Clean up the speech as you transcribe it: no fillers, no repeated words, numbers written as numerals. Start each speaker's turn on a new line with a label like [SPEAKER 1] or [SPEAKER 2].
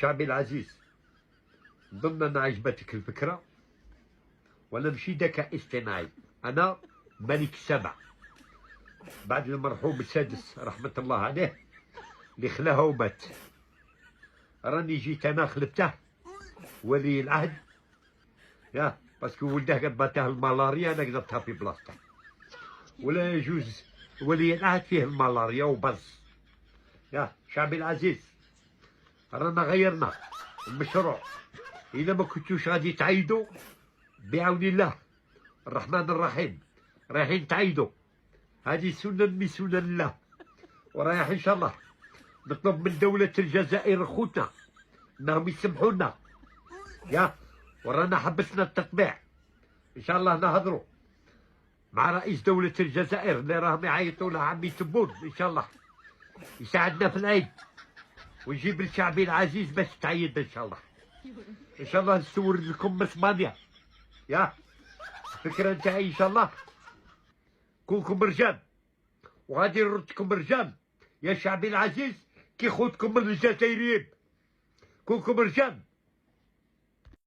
[SPEAKER 1] شعبي العزيز، ضمن أن عجبتك الفكرة وأنا مشي ذكاء اصطناعي. أنا ملك سبع بعد المرحوم السادس رحمة الله عليه اللي خلاها ومات. راني جيت أنا خلفته ولي العهد، يا باسكو ولده قد باتاه الملاريا، أنا قدرتها في بلاصته، ولا يجوز ولي العهد فيه الملاريا وبز. يا شعبي العزيز، رانا غيرنا المشروع. إذا ما كنتوش غادي تعيدوا بعون الله الرحمن الرحيم رايحين تعيدوا، هذه سنن من سنن الله، ورايح إن شاء الله نطلب من دولة الجزائر خوتنا انهم يسمحوا لنا، يا ورانا حبسنا التطبيع. ان شاء الله نهضروا مع رئيس دولة الجزائر اللي راهم يعيطوا له عمي تبون، ان شاء الله يساعدنا في العيد ونجيب الشعبي العزيز باش تعيد ان شاء الله. ان شاء الله نسور لكم من 8، يا الفكرة نتاعي ان شاء الله كونكم رجال وغادي نردكم رجال يا شعبي العزيز كي خوتكم من الجزائريين. كونكم رجال